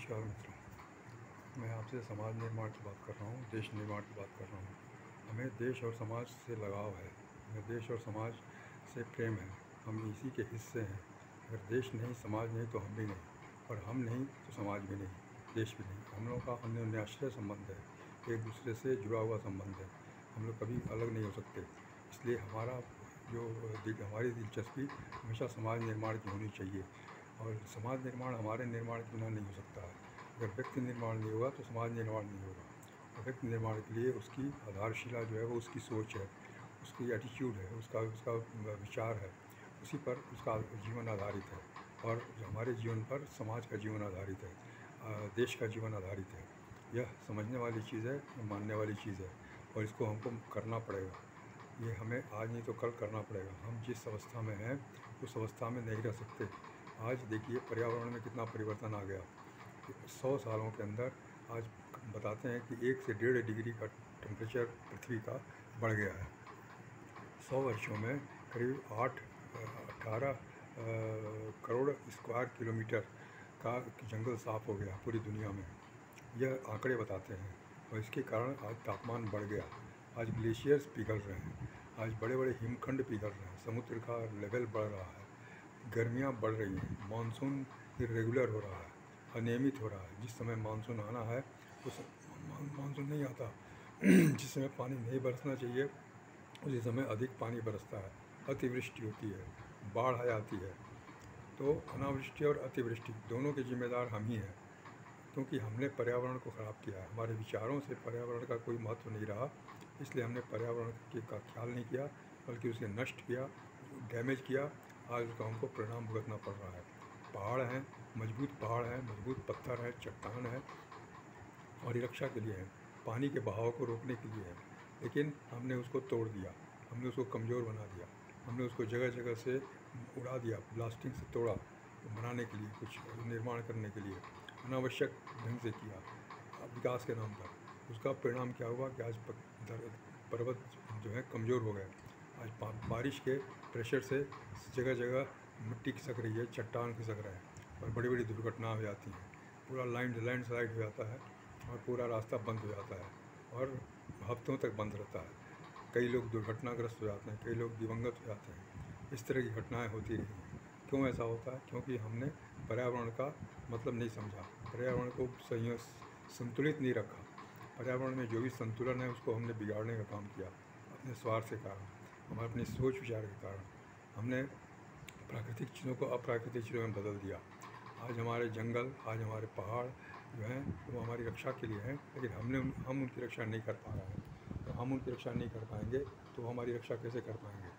नमस्कार मित्रों, मैं आपसे समाज निर्माण की बात कर रहा हूँ, देश निर्माण की बात कर रहा हूँ। हमें देश और समाज से लगाव है, हमें देश और समाज से प्रेम है, हम इसी के हिस्से हैं। अगर देश नहीं, समाज नहीं तो हम भी नहीं, और हम नहीं तो समाज भी नहीं, देश भी नहीं। हम लोगों का अन्योन्याश्रय संबंध है, एक दूसरे से जुड़ा हुआ संबंध है। हम लोग कभी अलग नहीं हो सकते। इसलिए हमारी दिलचस्पी हमेशा समाज निर्माण की होनी चाहिए, और समाज निर्माण हमारे निर्माण के बिना नहीं हो सकता है। अगर व्यक्ति निर्माण नहीं होगा तो समाज निर्माण नहीं होगा। और व्यक्ति निर्माण के लिए उसकी आधारशिला जो है वो उसकी सोच है, उसकी एटीट्यूड है, उसका विचार है, उसी पर उसका जीवन आधारित है। और हमारे जीवन पर समाज का जीवन आधारित है, देश का जीवन आधारित है। यह समझने वाली चीज़ है, मानने वाली चीज़ है, और इसको हमको करना पड़ेगा। ये हमें आज नहीं तो कल करना पड़ेगा। हम जिस अवस्था में हैं उस अवस्था में नहीं रह सकते। आज देखिए पर्यावरण में कितना परिवर्तन आ गया। 100 सालों के अंदर आज बताते हैं कि 1 से 1.5 डिग्री का टेम्परेचर पृथ्वी का बढ़ गया है। 100 वर्षों में करीब 18 करोड़ स्क्वायर किलोमीटर का जंगल साफ़ हो गया पूरी दुनिया में। यह आंकड़े बताते हैं, और इसके कारण आज तापमान बढ़ गया। आज ग्लेशियर्स पिघल रहे हैं, आज बड़े बड़े हिमखंड पिघल रहे हैं, समुद्र का लेवल बढ़ रहा है, गर्मियाँ बढ़ रही हैं, मानसून इरेगुलर हो रहा है, अनियमित हो रहा है। जिस समय मानसून आना है उस मानसून नहीं आता। जिस समय पानी नहीं बरसना चाहिए उसी समय अधिक पानी बरसता है, अतिवृष्टि होती है, बाढ़ आ जाती है। तो अनावृष्टि और अतिवृष्टि दोनों के जिम्मेदार हम ही हैं, क्योंकि हमने पर्यावरण को ख़राब किया है। हमारे विचारों से पर्यावरण का कोई महत्व नहीं रहा, इसलिए हमने पर्यावरण का ख्याल नहीं किया, बल्कि उसे नष्ट किया, डैमेज किया। आज उसका हमको परिणाम भुगतना पड़ रहा है। पहाड़ हैं, मजबूत पहाड़ हैं, मजबूत पत्थर है, चट्टान है, हमारी रक्षा के लिए है, पानी के बहाव को रोकने के लिए है, लेकिन हमने उसको तोड़ दिया, हमने उसको कमज़ोर बना दिया, हमने उसको जगह जगह से उड़ा दिया, ब्लास्टिंग से तोड़ा, बनाने के लिए, कुछ निर्माण करने के लिए अनावश्यक ढंग से किया विकास के नाम पर। उसका परिणाम क्या हुआ कि आज पर्वत जो है कमज़ोर हो गए। आज बारिश के प्रेशर से जगह जगह मिट्टी खिसक रही है, चट्टान खिसक रहे हैं, और बड़ी बड़ी दुर्घटना हो जाती हैं। पूरा लैंडस्लाइड हो जाता है, और पूरा रास्ता बंद हो जाता है, और हफ्तों तक बंद रहता है। कई लोग दुर्घटनाग्रस्त हो जाते हैं, कई लोग दिवंगत हो जाते हैं। इस तरह की घटनाएं होती रही हैं। क्यों ऐसा होता है? क्योंकि हमने पर्यावरण का मतलब नहीं समझा, पर्यावरण को संतुलित नहीं रखा। पर्यावरण में जो भी संतुलन है उसको हमने बिगाड़ने का काम किया अपने स्वार्थ के कारण, हमारे अपनी सोच विचार के कारण। हमने प्राकृतिक चीज़ों को अप्राकृतिक चीज़ों में बदल दिया। आज हमारे जंगल, आज हमारे पहाड़ जो हैं वो हमारी रक्षा के लिए हैं, लेकिन हम उनकी रक्षा नहीं कर पा रहे हैं। तो हम उनकी रक्षा नहीं कर पाएंगे तो हमारी रक्षा कैसे कर पाएंगे?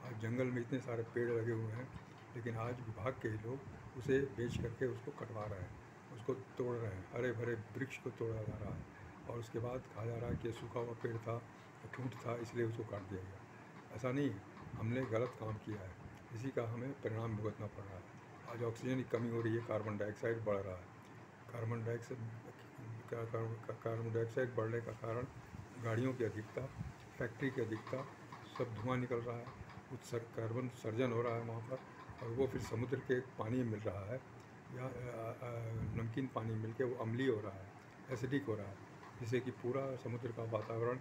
आज जंगल में इतने सारे पेड़ लगे हुए हैं, लेकिन आज विभाग के ही लोग उसे बेच करके उसको कटवा रहे हैं, उसको तोड़ रहे हैं। हरे भरे वृक्ष को तोड़ा जा रहा है, और उसके बाद कहा जा रहा है कि सूखा हुआ पेड़ था, ठूंठ था, इसलिए उसको काट दिया गया। ऐसा नहीं, हमने गलत काम किया है, इसी का हमें परिणाम भुगतना पड़ रहा है। आज ऑक्सीजन की कमी हो रही है, कार्बन डाइऑक्साइड बढ़ रहा है। कार्बन डाइऑक्साइड बढ़ने का कारण गाड़ियों की अधिकता, फैक्ट्री की अधिकता, सब धुआं निकल रहा है, कार्बन सर्जन हो रहा है वहाँ पर, और वो फिर समुद्र के पानी में मिल रहा है, या नमकीन पानी मिल के वो अम्लीय हो रहा है, एसिडिक हो रहा है, जिससे कि पूरा समुद्र का वातावरण,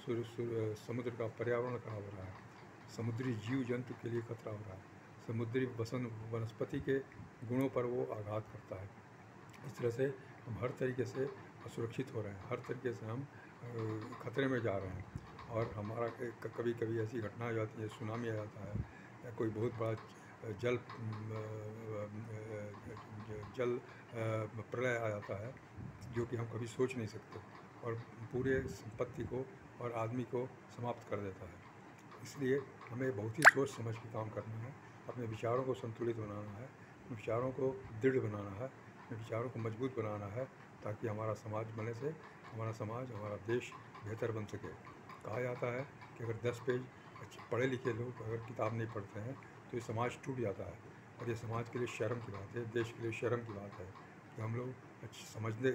समुद्र का पर्यावरण खराब हो रहा है, समुद्री जीव जंतु के लिए खतरा हो रहा है, समुद्री वनस्पति के गुणों पर वो आघात करता है। इस तरह से हम हर तरीके से असुरक्षित हो रहे हैं, हर तरीके से हम खतरे में जा रहे हैं। और हमारा कभी कभी ऐसी घटना हो जाती है, सुनामी आ जाता है, या कोई बहुत बड़ा जल प्रलय आ जाता है, जो कि हम कभी सोच नहीं सकते, और पूरे संपत्ति को और आदमी को समाप्त कर देता है। इसलिए हमें बहुत ही सोच समझ के काम करना है, अपने विचारों को संतुलित बनाना है, अपने विचारों को दृढ़ बनाना है, अपने विचारों को मजबूत बनाना है, ताकि हमारा समाज बनने से हमारा समाज, हमारा देश बेहतर बन सके। कहा जाता है कि अगर 10 पेज अच्छे पढ़े लिखे लोग अगर किताब नहीं पढ़ते हैं तो ये समाज टूट जाता है, और ये समाज के लिए शर्म की बात है, देश के लिए शर्म की बात है कि हम लोग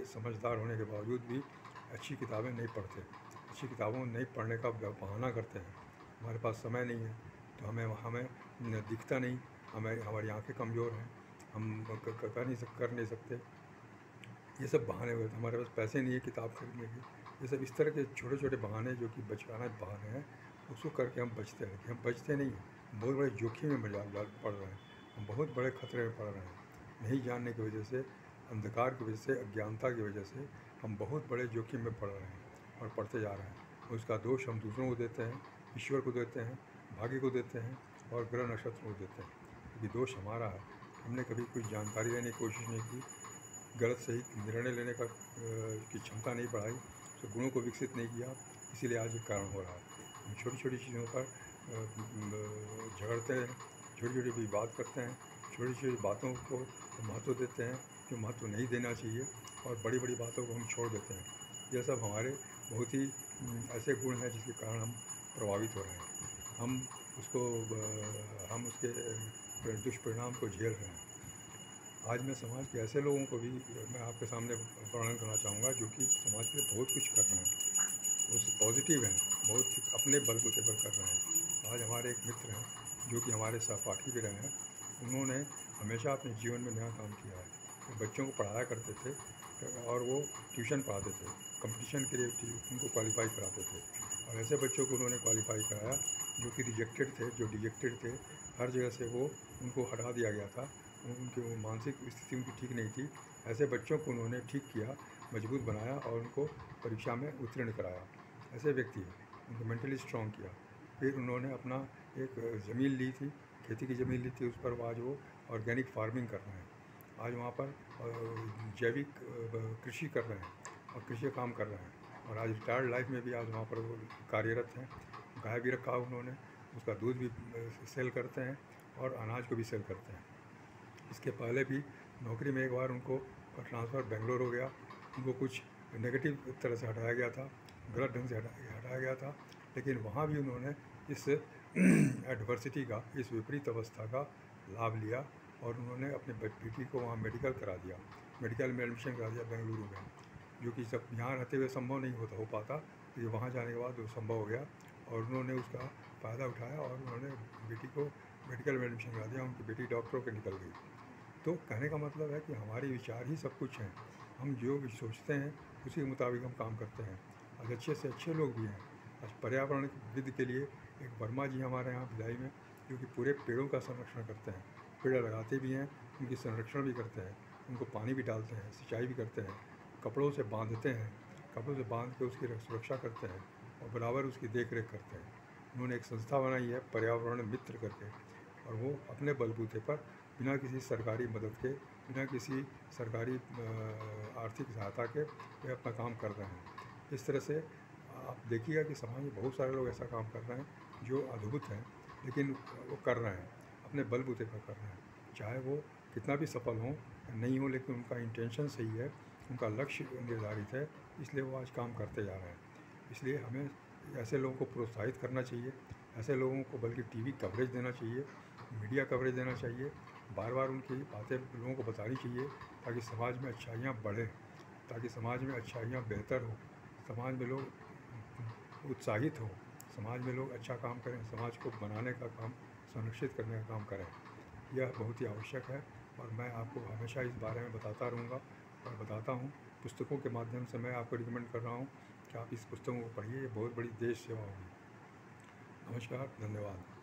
समझदार होने के बावजूद भी अच्छी किताबें नहीं पढ़ते, अच्छी किताबों नहीं पढ़ने का बहाना करते हैं। हमारे पास समय नहीं है, तो हमें दिखता नहीं, हमारी आंखें कमज़ोर हैं, हम कर नहीं सकते, ये सब बहाने हुए थे, हमारे पास पैसे नहीं है किताब खरीदने की। ये सब इस तरह के छोटे छोटे बहाने जो कि बचकाना बहाने हैं, उसको करके हम बचते हैं। हम बचते नहीं हैं, बहुत बड़े जोखिम में पड़ रहे हैं। हम बहुत बड़े खतरे में पड़ रहे हैं। नहीं जानने की वजह से, अंधकार की वजह से, अज्ञानता की वजह से हम बहुत बड़े जोखिम में पड़ रहे हैं और पड़ते जा रहे हैं। उसका दोष हम दूसरों को देते हैं, ईश्वर को देते हैं, भाग्य को देते हैं और ग्रह नक्षत्र को देते हैं। क्योंकि दोष हमारा है, हमने कभी कोई जानकारी लेने की कोशिश नहीं की, गलत सही निर्णय लेने का की क्षमता नहीं बढ़ाई, तो गुणों को विकसित नहीं किया, इसीलिए आज ये कारण हो रहा है। हम छोटी छोटी चीज़ों पर झगड़ते हैं, छोटी छोटी विवाद करते हैं, छोटी छोटी बातों को महत्व देते हैं जो महत्व नहीं देना चाहिए, और बड़ी बड़ी बातों को हम छोड़ देते हैं। यह सब हमारे बहुत ही ऐसे गुण हैं जिसके कारण हम प्रभावित हो रहे हैं। हम उसके दुष्परिणाम को झेल रहे हैं। आज मैं समाज के ऐसे लोगों को भी मैं आपके सामने वर्णन करना चाहूँगा जो कि समाज के लिए बहुत कुछ कर रहे हैं, उस पॉजिटिव हैं, बहुत कुछ अपने बलबूते पर कर रहे हैं। आज हमारे एक मित्र हैं जो कि हमारे सहपाठी भी रहे हैं। उन्होंने हमेशा अपने जीवन में नया काम किया है। वो बच्चों को पढ़ाया करते थे और वो ट्यूशन पढ़ाते थे, कंपटीशन के लिए उनको क्वालिफाई कराते थे। और ऐसे बच्चों को उन्होंने क्वालिफाई कराया जो कि रिजेक्टेड थे, जो डिजेक्टेड थे, हर जगह से उनको हटा दिया गया था, उनकी वो मानसिक स्थिति उनकी ठीक नहीं थी। ऐसे बच्चों को उन्होंने ठीक किया, मजबूत बनाया और उनको परीक्षा में उत्तीर्ण कराया। ऐसे व्यक्ति उनको मेंटली स्ट्रॉन्ग किया। फिर उन्होंने अपना एक ज़मीन ली थी, खेती की ज़मीन ली थी, उस पर आज वो ऑर्गेनिक फार्मिंग कर रहे हैं। आज वहाँ पर जैविक कृषि कर रहे हैं और कृषि का काम कर रहे हैं। और आज रिटायर्ड लाइफ में भी आज वहाँ पर वो कार्यरत हैं। गाय भी रखा उन्होंने, उसका दूध भी सेल करते हैं और अनाज को भी सेल करते हैं। इसके पहले भी नौकरी में एक बार उनको ट्रांसफ़र बेंगलोर हो गया। उनको कुछ नेगेटिव तरह से हटाया गया था, गलत ढंग से हटाया गया था, लेकिन वहाँ भी उन्होंने इस एडवर्सिटी का, इस विपरीत अवस्था का लाभ लिया और उन्होंने अपने बेटी को वहाँ मेडिकल करा दिया, मेडिकल में एडमिशन करा दिया बेंगलुरु में, जो कि सब यहाँ रहते हुए संभव नहीं हो पाता। तो ये वहाँ जाने के बाद वो संभव हो गया और उन्होंने उसका फ़ायदा उठाया और उन्होंने बेटी को मेडिकल में एडमिशन करा दिया। उनकी बेटी डॉक्टर के निकल गई। तो कहने का मतलब है कि हमारे विचार ही सब कुछ हैं। हम जो भी सोचते हैं उसी के मुताबिक हम काम करते हैं। आज अच्छे से अच्छे लोग भी हैं। आज पर्यावरण विद के लिए एक वर्मा जी हमारे यहाँ भिलाई में, जो कि पूरे पेड़ों का संरक्षण करते हैं, पेड़ लगाते भी हैं, उनकी संरक्षण भी करते हैं, उनको पानी भी डालते हैं, सिंचाई भी करते हैं, कपड़ों से बांधते हैं, कपड़ों से बांध के उसकी सुरक्षा करते हैं और बराबर उसकी देख रेख करते हैं। उन्होंने एक संस्था बनाई है पर्यावरण मित्र करके, और वो अपने बलबूते पर बिना किसी सरकारी मदद के, बिना किसी सरकारी आर्थिक सहायता के वे अपना काम कर रहे हैं। इस तरह से आप देखिएगा कि समाज में बहुत सारे लोग ऐसा काम कर रहे हैं जो अद्भुत हैं, लेकिन वो कर रहे हैं, अपने बलबूते पर कर रहे हैं। चाहे वो कितना भी सफल हों या नहीं हो, लेकिन उनका इंटेंशन सही है, उनका लक्ष्य निर्धारित है, इसलिए वो आज काम करते जा रहे हैं। इसलिए हमें ऐसे लोगों को प्रोत्साहित करना चाहिए, ऐसे लोगों को बल्कि टीवी कवरेज देना चाहिए, मीडिया कवरेज देना चाहिए, बार बार उनकी बातें लोगों को बतानी चाहिए, ताकि समाज में अच्छाइयाँ बढ़ें, ताकि समाज में अच्छाइयाँ बेहतर हो, समाज में लोग उत्साहित हों, समाज में लोग अच्छा काम करें, समाज को बनाने का काम, संरक्षित करने का काम करें। यह बहुत ही आवश्यक है और मैं आपको हमेशा इस बारे में बताता रहूँगा और बताता हूँ। पुस्तकों के माध्यम से मैं आपको रिकमेंड कर रहा हूँ कि आप इस पुस्तकों को पढ़िए, ये बहुत बड़ी देश सेवा होगी। नमस्कार, धन्यवाद।